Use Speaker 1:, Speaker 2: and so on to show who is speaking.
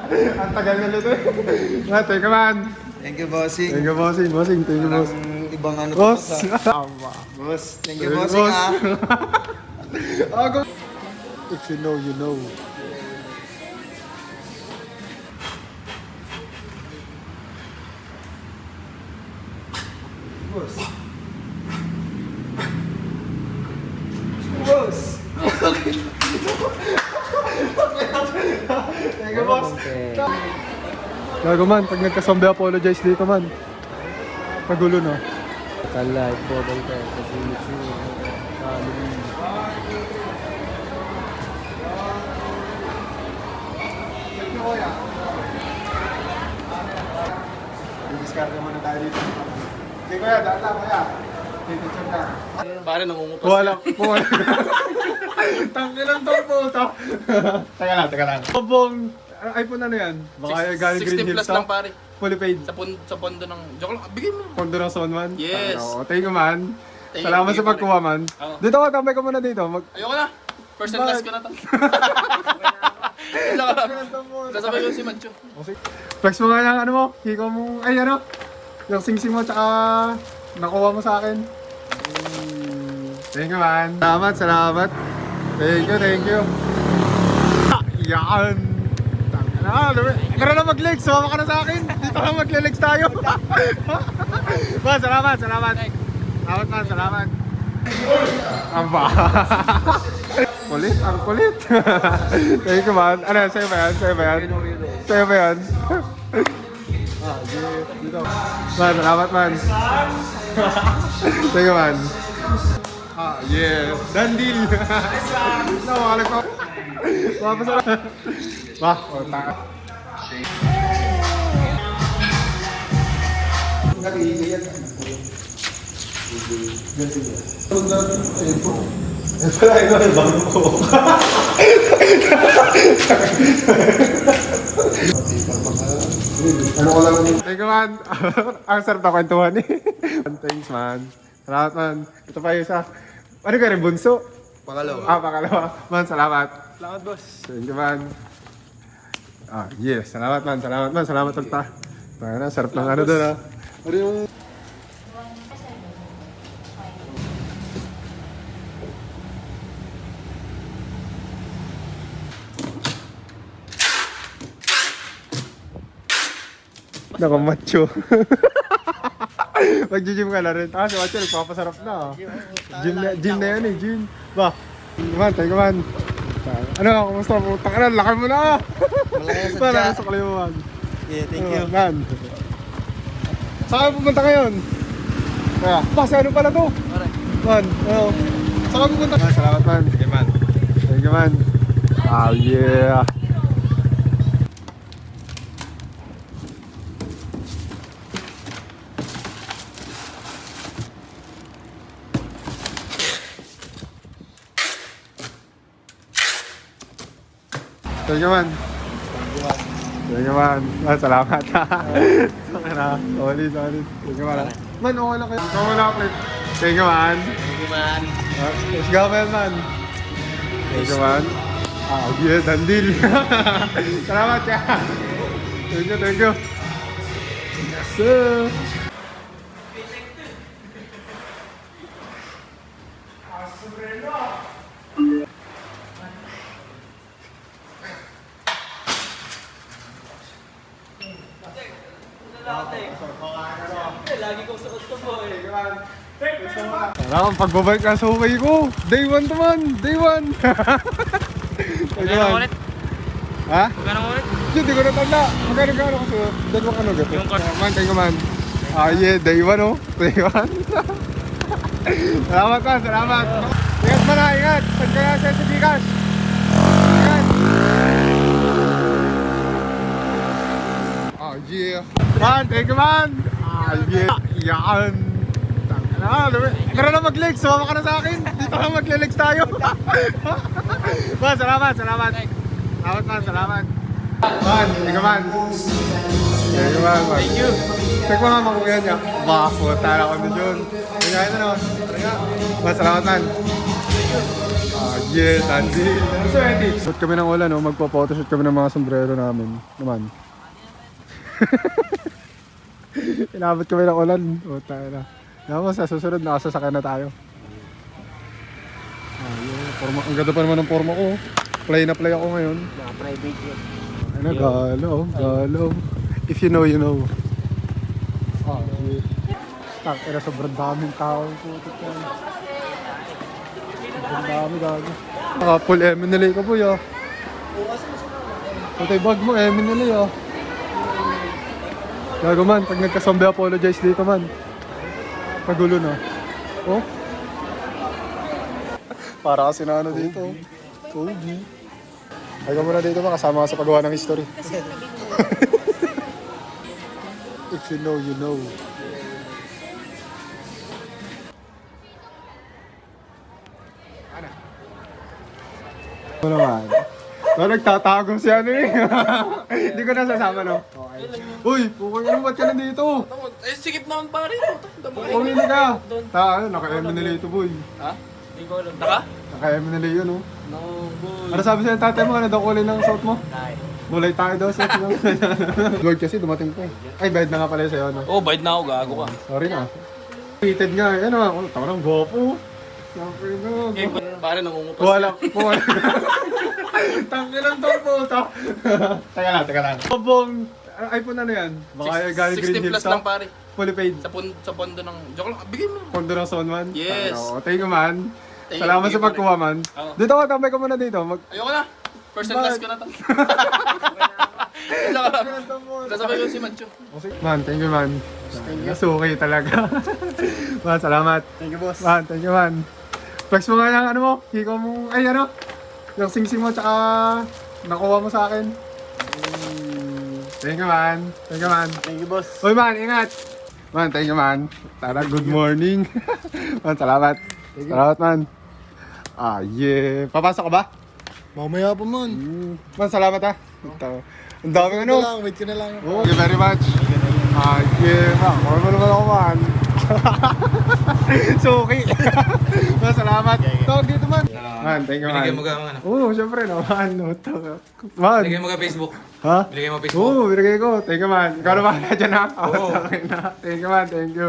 Speaker 1: Ang tagal na luto eh. Thank you man.
Speaker 2: Thank you, bossing.
Speaker 1: Thank you bossing, bossing. Thank you boss.
Speaker 2: Ibang ano
Speaker 1: Boss.
Speaker 2: to
Speaker 1: Tama.
Speaker 2: Boss, thank you, bossing ah.
Speaker 1: Ako. If you know, you know.
Speaker 2: Boss. Boss.
Speaker 1: Thank you boss. Gago man, pag nagka-zombie apologize dito man. Pagulo na.
Speaker 3: Kala, ibodol ka. Kasi YouTube.
Speaker 1: Discard naman na tayo dito. Hindi ko yan, daan lang kaya. Picture na.
Speaker 3: Pare, nangungupas.
Speaker 1: Wala. Tangkilang tong puto. Teka lang. Pabong, iPhone ano yan? Baka galing Green
Speaker 3: 16
Speaker 1: Hills
Speaker 3: plus lang pare.
Speaker 1: Fully paid.
Speaker 3: Sa pondo ng... Joke lang, bigay mo.
Speaker 1: Pondo ng Son man?
Speaker 3: Yes.
Speaker 1: Thank you man.
Speaker 3: Thank
Speaker 1: Salamat
Speaker 3: you,
Speaker 1: sa pagkuha man.
Speaker 3: Oo.
Speaker 1: Dito ka, tambay ka muna dito.
Speaker 3: Ayoko na. First and last ko na to. Kasabay ko si Mancho.
Speaker 1: Flex mo nga lang ano mo. Hiko mo. Ay ano. Yung sing-sing mo tsaka nakuha mo sa akin. Thank you man. Salamat. Thank you. Yan. Tara na mag-legs. Sumama ka na sa akin. Dito ka magle-legs tayo. Salamat. Salamat. Aba. Ang kulit. Thank you man. Ano, sa'yo ba yan? Dito. Man, salamat man. Thank you man. Yeah. Done deal. Nawalag ko. Mapasalamat. Taka. Ano ko lang. Thank you man. Ang sarap na kwentuhan eh. Thanks man. Salamat man. Ito pa yung isa. Ano ka rin, bunso?
Speaker 2: Pangalawa.
Speaker 1: Pangalawa. Man, salamat.
Speaker 3: Salamat boss.
Speaker 1: Thank you man. Yes. Salamat man. Salamat tagta. Sarap ng ano doon Ano yung... Nakamacho. Mag-gym ka na rin. Si Macho nagpapasarap na. Gym na yan eh, gym. Ba? Thank you man. Ano, kumusta? Putang ka na, laki mo na!
Speaker 2: Malaki sa
Speaker 1: Para
Speaker 2: chat.
Speaker 1: sa kaliwa man.
Speaker 2: Yeah, thank you.
Speaker 1: Man. Saan ka pupunta ngayon? Si ano pala to? Man, ano? Saan ka pupunta? Salamat man. Thank you man. Yeah. Thank you man. Salamat. Okay na. Solid. Thank you man. Man, okay lang kayo. Ikaw wala clip. Thank you man. Let's go man. Thank you man. Yeah, done deal. Salamat ya. Thank you. Yes sir.
Speaker 3: Lagi kong suot to boy.
Speaker 1: Parang pagbabalik ka sa ukay ko. Day 1 to man. Day 1. Thank you man. Ha?
Speaker 3: Magkano mo ulit?
Speaker 1: Hindi ko natanda. Magkano ka sa dalawang ano gato?
Speaker 3: Yung card.
Speaker 1: Man, thank you man. Yeah, day 1 oh. Day 1. Salamat man, salamat. Ingat man ha, ingat. Saan ka nga sa Gcash? Ingat. Yeah. Man, thank you man. Yeah. Yan. Tara na mag-legs. Sumama ka na sa akin. Dito na magle-legs tayo. Man, salamat. Salamat man. Man, thank you man. Thank you. Thank you man, makukuyan niya. Puta na kondisyon. Tingnan na no. Man, salamat man. Yeah, Tandy. Shoot kami ng ulan, no? Magpo-photoshoot kami ng mga sombrero namin. Naman. Inabot kami ng ulan. O, tayo na. Naman, sa susunod, nakasasakay na tayo. Forma, ang ganda pa naman ng forma ko. Play na play ako ngayon.
Speaker 2: Private yun.
Speaker 1: Ano, galaw. If you know, you know. Ina, sobrang daming tao. Sobrang dami, gago. Full M&A ka po, ya. Patay bag mo, M&A, ya. Gago man, pag nagka-zombie apologize dito man. Pagulo na. Oh? Para kasi na ano dito. Kobe. Ay ka muna dito, kasama ka sa paggawa ng history. If you know, you know. Ano naman? Nagtatago si ano eh. Hindi ko nasasama, no? Uy, pukul ka ba't ka nandito?
Speaker 3: Eh, sikip naman pare.
Speaker 1: Pumili ka. Naka-M&A ito, boy.
Speaker 3: Ha? Hindi ko alam. Naka?
Speaker 1: Naka-M&A yun, oh.
Speaker 3: No, boy.
Speaker 1: Ano sabi sa'yo tatay mo? Ano daw kulay ng suot mo? Bulay tayo daw suot mo. Lord kasi dumating pa eh. Ay, bayad na nga pala sa'yo, no?
Speaker 3: Oh, bayad na ako. Gago ka.
Speaker 1: Sorry na. Heated nga. Ano, tama ng gwapo. Siyempre no.
Speaker 3: Pare, nangungupas.
Speaker 1: Wala. Tangin ang torpo ito. Teka lang. Pabong. iPhone ano yan? Baka galing Green
Speaker 3: 60
Speaker 1: Hills
Speaker 3: plus lang pare.
Speaker 1: Fully paid.
Speaker 3: Sa pondo ng... Joke lang. Bigay mo.
Speaker 1: Pondo ng Son man?
Speaker 3: Yes.
Speaker 1: Thank you man.
Speaker 3: Thank you,
Speaker 1: Salamat
Speaker 3: thank
Speaker 1: sa
Speaker 3: you,
Speaker 1: pagkuha man.
Speaker 3: Oo.
Speaker 1: Dito ka, tambay ka muna dito.
Speaker 3: Ayoko na. First and last ko na to. Joke lang. Kasabay ko si Mancho.
Speaker 1: Man, thank you man. Nasuki talaga. Man, salamat.
Speaker 2: Thank you, boss.
Speaker 1: Man, thank you man. Flex mo nga yung ano mo, hikaw mo, ay ano, yung sing-sing mo tsaka nakuha mo sa akin. Thank you man. Thank you man.
Speaker 2: Thank you, boss.
Speaker 1: Uy man, ingat. Man, thank you man. Tara, good morning. Man, salamat. Salamat man. Yeah. Papasok ka ba?
Speaker 2: Mamaya pa man.
Speaker 1: Man, salamat ha. Ang daming ano.
Speaker 2: Wait ko na lang.
Speaker 1: Oh, thank you very much. Yeah. Kung ano naman ako man. So, okay. Man, salamat. Tawag dito man. Man, thank you man.
Speaker 4: Binigyan mo ka ano?
Speaker 1: Oo, syempre naman. Man.
Speaker 4: Binigyan mo ka Facebook?
Speaker 1: Ha?
Speaker 4: Binigyan mo Facebook?
Speaker 1: Oo, binigay ko. Thank you man. Ikaw na bahala dyan ha.
Speaker 4: Oo.
Speaker 1: Thank you man, thank you.